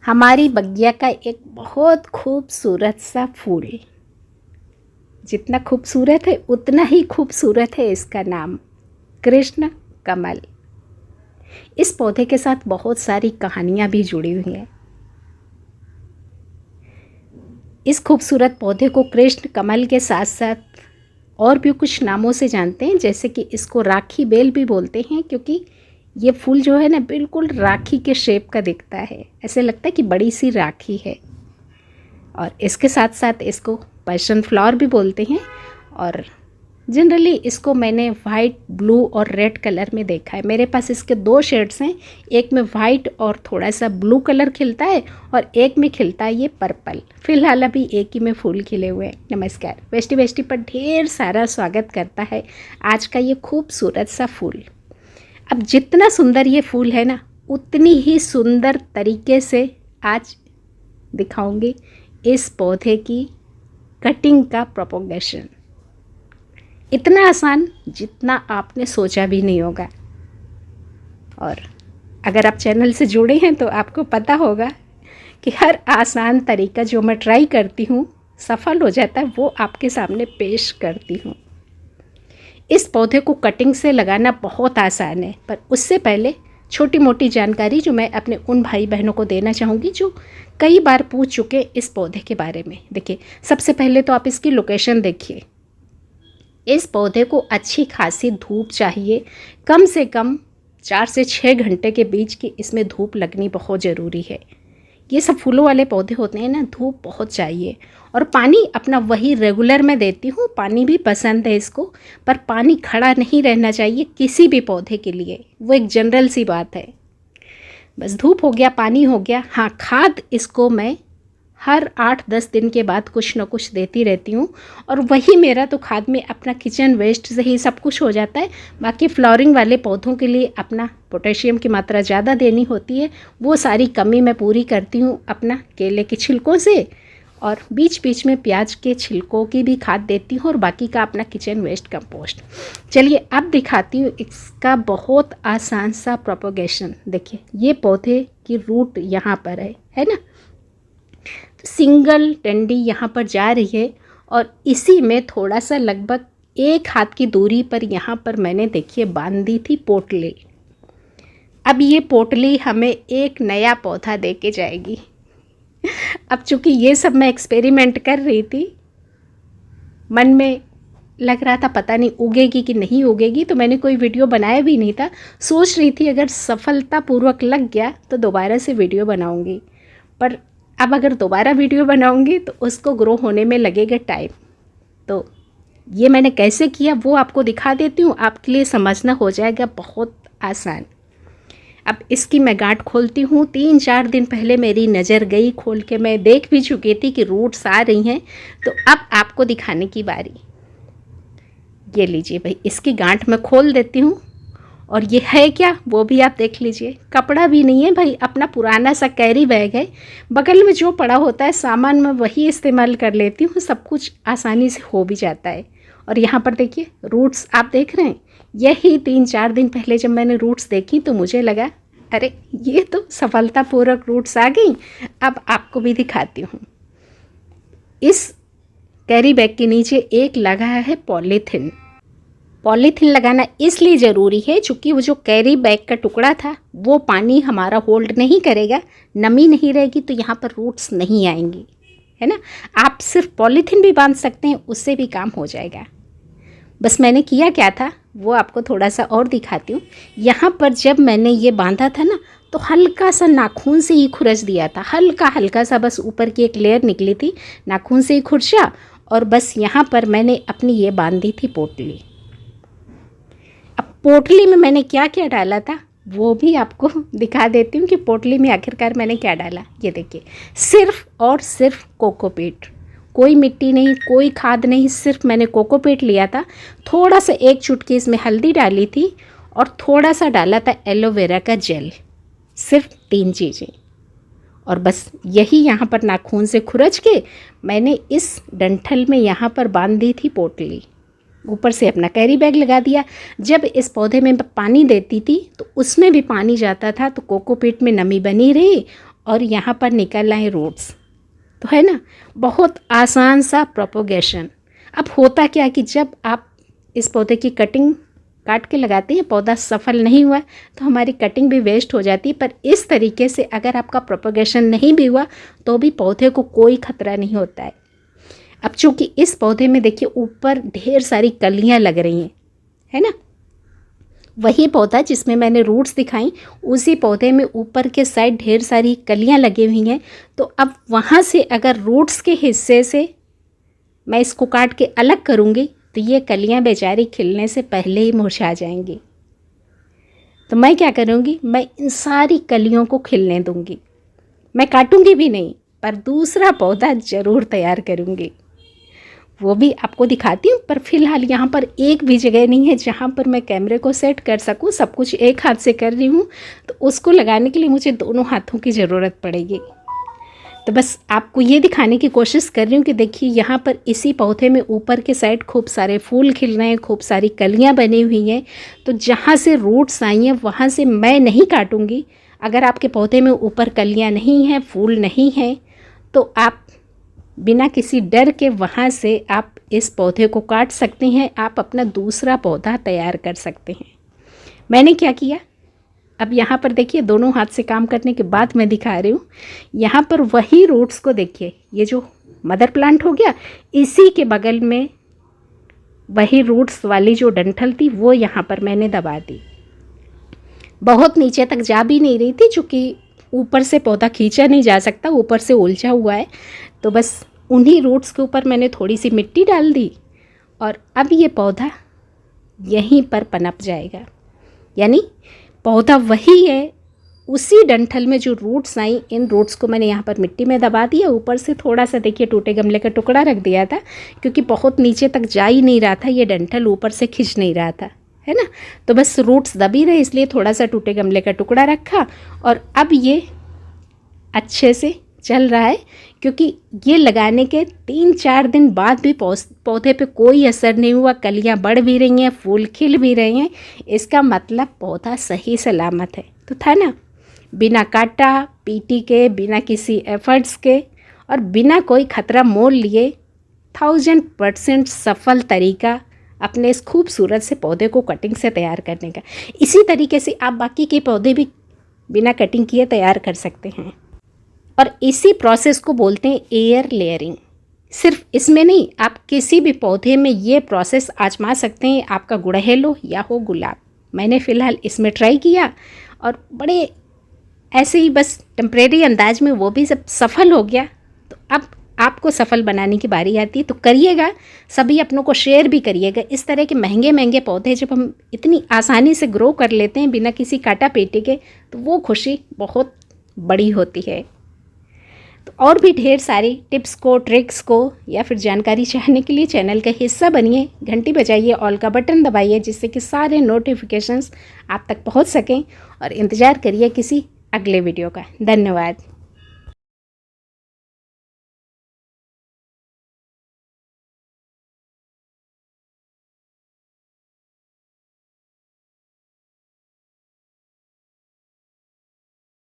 हमारी बगिया का एक बहुत खूबसूरत सा फूल, जितना खूबसूरत है उतना ही खूबसूरत है इसका नाम, कृष्ण कमल। इस पौधे के साथ बहुत सारी कहानियाँ भी जुड़ी हुई हैं। इस खूबसूरत पौधे को कृष्ण कमल के साथ साथ और भी कुछ नामों से जानते हैं, जैसे कि इसको राखी बेल भी बोलते हैं, क्योंकि ये फूल जो है ना बिल्कुल राखी के शेप का दिखता है। ऐसे लगता है कि बड़ी सी राखी है। और इसके साथ साथ इसको पैशन फ्लावर भी बोलते हैं। और जनरली इसको मैंने वाइट, ब्लू और रेड कलर में देखा है। मेरे पास इसके 2 शेड्स हैं, एक में वाइट और थोड़ा सा ब्लू कलर खिलता है और एक में खिलता है ये पर्पल। फिलहाल अभी एक ही में फूल खिले हुए हैं। नमस्कार, वेस्टी वेस्टी पर ढेर सारा स्वागत करता है आज का ये खूबसूरत सा फूल। अब जितना सुंदर ये फूल है ना, उतनी ही सुंदर तरीके से आज दिखाऊंगी इस पौधे की कटिंग का प्रोपोगेशन। इतना आसान जितना आपने सोचा भी नहीं होगा। और अगर आप चैनल से जुड़े हैं तो आपको पता होगा कि हर आसान तरीका जो मैं ट्राई करती हूँ सफल हो जाता है, वो आपके सामने पेश करती हूँ। इस पौधे को कटिंग से लगाना बहुत आसान है, पर उससे पहले छोटी मोटी जानकारी जो मैं अपने उन भाई बहनों को देना चाहूँगी जो कई बार पूछ चुके इस पौधे के बारे में। देखिए, सबसे पहले तो आप इसकी लोकेशन देखिए। इस पौधे को अच्छी खासी धूप चाहिए, कम से कम 4 से 6 घंटे के बीच की इसमें धूप लगनी बहुत ज़रूरी है। ये सब फूलों वाले पौधे होते हैं ना, धूप बहुत चाहिए। और पानी अपना वही रेगुलर मैं देती हूँ, पानी भी पसंद है इसको, पर पानी खड़ा नहीं रहना चाहिए किसी भी पौधे के लिए, वो एक जनरल सी बात है। बस धूप हो गया, पानी हो गया। हाँ, खाद इसको मैं हर 8-10 दिन के बाद कुछ ना कुछ देती रहती हूँ, और वही मेरा तो खाद में अपना किचन वेस्ट से ही सब कुछ हो जाता है। बाकी फ्लावरिंग वाले पौधों के लिए अपना पोटेशियम की मात्रा ज़्यादा देनी होती है, वो सारी कमी मैं पूरी करती हूँ अपना केले के छिलकों से, और बीच बीच में प्याज के छिलकों की भी खाद देती हूँ, और बाकी का अपना किचन वेस्ट कंपोस्ट। चलिए अब दिखाती हूँ इसका बहुत आसान सा प्रोपोगेशन। देखिए, ये पौधे की रूट यहाँ पर है ना, सिंगल डंडी यहाँ पर जा रही है, और इसी में थोड़ा सा लगभग 1 हाथ की दूरी पर यहाँ पर मैंने देखिए बांधी थी पोटली। अब ये पोटली हमें एक नया पौधा दे के जाएगी। अब चूँकि ये सब मैं एक्सपेरिमेंट कर रही थी, मन में लग रहा था पता नहीं उगेगी कि नहीं उगेगी, तो मैंने कोई वीडियो बनाया भी नहीं था। सोच रही थी अगर सफलतापूर्वक लग गया तो दोबारा से वीडियो बनाऊंगी, पर अब अगर दोबारा वीडियो बनाऊंगी तो उसको ग्रो होने में लगेगा टाइम। तो ये मैंने कैसे किया वो आपको दिखा देती हूँ, आपके लिए समझना हो जाएगा बहुत आसान। अब इसकी मैं गांठ खोलती हूँ। 3-4 दिन पहले मेरी नज़र गई, खोल के मैं देख भी चुकी थी कि रूट्स आ रही हैं। तो अब आपको दिखाने की बारी। ये लीजिए भाई, इसकी गांठ मैं खोल देती हूँ, और ये है क्या वो भी आप देख लीजिए। कपड़ा भी नहीं है भाई, अपना पुराना सा कैरी बैग है, बगल में जो पड़ा होता है सामान मैं वही इस्तेमाल कर लेती हूँ, सब कुछ आसानी से हो भी जाता है। और यहाँ पर देखिए रूट्स आप देख रहे हैं। यही 3-4 दिन पहले जब मैंने रूट्स देखी तो मुझे लगा अरे ये तो सफलतापूर्वक रूट्स आ गई। अब आपको भी दिखाती हूँ। इस कैरी बैग के नीचे एक लगा है पॉलीथिन। पॉलीथिन लगाना इसलिए ज़रूरी है क्योंकि वो जो कैरी बैग का टुकड़ा था वो पानी हमारा होल्ड नहीं करेगा, नमी नहीं रहेगी तो यहाँ पर रूट्स नहीं आएंगी, है ना। आप सिर्फ पॉलीथिन भी बांध सकते हैं, उससे भी काम हो जाएगा। बस मैंने किया क्या था वो आपको थोड़ा सा और दिखाती हूँ। यहाँ पर जब मैंने ये बांधा था ना, तो हल्का सा नाखून से ही खुरच दिया था, हल्का हल्का सा, बस ऊपर की एक लेयर निकली थी, नाखून से ही खुरचा, और बस यहाँ पर मैंने अपनी ये बांधी थी पोटली। अब पोटली में मैंने क्या क्या डाला था वो भी आपको दिखा देती हूँ कि पोटली में आखिरकार मैंने क्या डाला। ये देखिए, सिर्फ और सिर्फ कोकोपीट, कोई मिट्टी नहीं, कोई खाद नहीं, सिर्फ मैंने कोकोपीट लिया था। थोड़ा सा 1 चुटकी इसमें हल्दी डाली थी, और थोड़ा सा डाला था एलोवेरा का जेल। सिर्फ 3 चीज़ें, और बस यही यहाँ पर नाखून से खुरच के मैंने इस डंठल में यहाँ पर बांध दी थी पोटली। ऊपर से अपना कैरी बैग लगा दिया। जब इस पौधे में पानी देती थी तो उसमें भी पानी जाता था, तो कोकोपीट में नमी बनी रही और यहाँ पर निकल आए रूट्स। तो है ना, बहुत आसान सा प्रोपोगेशन। अब होता क्या कि जब आप इस पौधे की कटिंग काट के लगाते हैं, पौधा सफल नहीं हुआ तो हमारी कटिंग भी वेस्ट हो जाती है। पर इस तरीके से अगर आपका प्रोपोगेशन नहीं भी हुआ तो भी पौधे को कोई खतरा नहीं होता है। अब चूँकि इस पौधे में देखिए ऊपर ढेर सारी कलियां लग रही हैं, है ना, वही पौधा जिसमें मैंने रूट्स दिखाई, उसी पौधे में ऊपर के साइड ढेर सारी कलियां लगी हुई हैं। तो अब वहाँ से अगर रूट्स के हिस्से से मैं इसको काट के अलग करूँगी तो ये कलियां बेचारी खिलने से पहले ही मुरझा जाएंगी। तो मैं क्या करूँगी, मैं इन सारी कलियों को खिलने दूँगी। मैं काटूँगी भी नहीं, पर दूसरा पौधा ज़रूर तैयार करूँगी, वो भी आपको दिखाती हूँ। पर फिलहाल यहाँ पर एक भी जगह नहीं है जहाँ पर मैं कैमरे को सेट कर सकूँ। सब कुछ एक हाथ से कर रही हूँ, तो उसको लगाने के लिए मुझे दोनों हाथों की ज़रूरत पड़ेगी। तो बस आपको ये दिखाने की कोशिश कर रही हूँ कि देखिए यहाँ पर इसी पौधे में ऊपर के साइड खूब सारे फूल खिल रहे हैं, खूब सारी कलियाँ बनी हुई हैं। तो जहाँ से रूट्स आई हैं वहाँ से मैं नहीं काटूँगी। अगर आपके पौधे में ऊपर कलियाँ नहीं हैं, फूल नहीं हैं, तो आप बिना किसी डर के वहाँ से आप इस पौधे को काट सकते हैं। आप अपना दूसरा पौधा तैयार कर सकते हैं। मैंने क्या किया, अब यहाँ पर देखिए दोनों हाथ से काम करने के बाद मैं दिखा रही हूँ। यहाँ पर वही रूट्स को देखिए, ये जो मदर प्लांट हो गया, इसी के बगल में वही रूट्स वाली जो डंठल थी वो यहाँ पर मैंने दबा दी। बहुत नीचे तक जा भी नहीं रही थी, चूँकि ऊपर से पौधा खींचा नहीं जा सकता, ऊपर से उलझा हुआ है। तो बस उन्हीं रूट्स के ऊपर मैंने थोड़ी सी मिट्टी डाल दी और अब ये पौधा यहीं पर पनप जाएगा। यानी पौधा वही है, उसी डंठल में जो रूट्स आई, इन रूट्स को मैंने यहाँ पर मिट्टी में दबा दिया। ऊपर से थोड़ा सा देखिए टूटे गमले का टुकड़ा रख दिया था, क्योंकि बहुत नीचे तक जा ही नहीं रहा था, ये डंठल ऊपर से खिंच नहीं रहा था, है ना। तो बस रूट्स दबी रहे, इसलिए थोड़ा सा टूटे गमले का टुकड़ा रखा। और अब ये अच्छे से चल रहा है, क्योंकि ये लगाने के 3-4 दिन बाद भी पौधे पे कोई असर नहीं हुआ। कलियां बढ़ भी रही हैं, फूल खिल भी रहे हैं। इसका मतलब पौधा सही सलामत है। तो था ना, बिना काटा पीटी के, बिना किसी एफर्ट्स के और बिना कोई खतरा मोल लिए 1000% सफल तरीका अपने इस खूबसूरत से पौधे को कटिंग से तैयार करने का। इसी तरीके से आप बाकी के पौधे भी बिना कटिंग किए तैयार कर सकते हैं। और इसी प्रोसेस को बोलते हैं एयर लेयरिंग। सिर्फ इसमें नहीं, आप किसी भी पौधे में ये प्रोसेस आजमा सकते हैं, आपका गुड़हल हो या हो गुलाब। मैंने फ़िलहाल इसमें ट्राई किया और बड़े ऐसे ही बस टेम्परेरी अंदाज में वो भी सब सफल हो गया। तो अब आपको सफल बनाने की बारी आती है, तो करिएगा, सभी अपनों को शेयर भी करिएगा। इस तरह के महंगे महंगे पौधे जब हम इतनी आसानी से ग्रो कर लेते हैं बिना किसी काटा पेटी के, तो वो खुशी बहुत बड़ी होती है। तो और भी ढेर सारी टिप्स को, ट्रिक्स को या फिर जानकारी चाहने के लिए चैनल का हिस्सा बनिए, घंटी बजाइए, ऑल का बटन दबाइए, जिससे कि सारे नोटिफिकेशंस आप तक पहुंच सकें। और इंतज़ार करिए किसी अगले वीडियो का। धन्यवाद।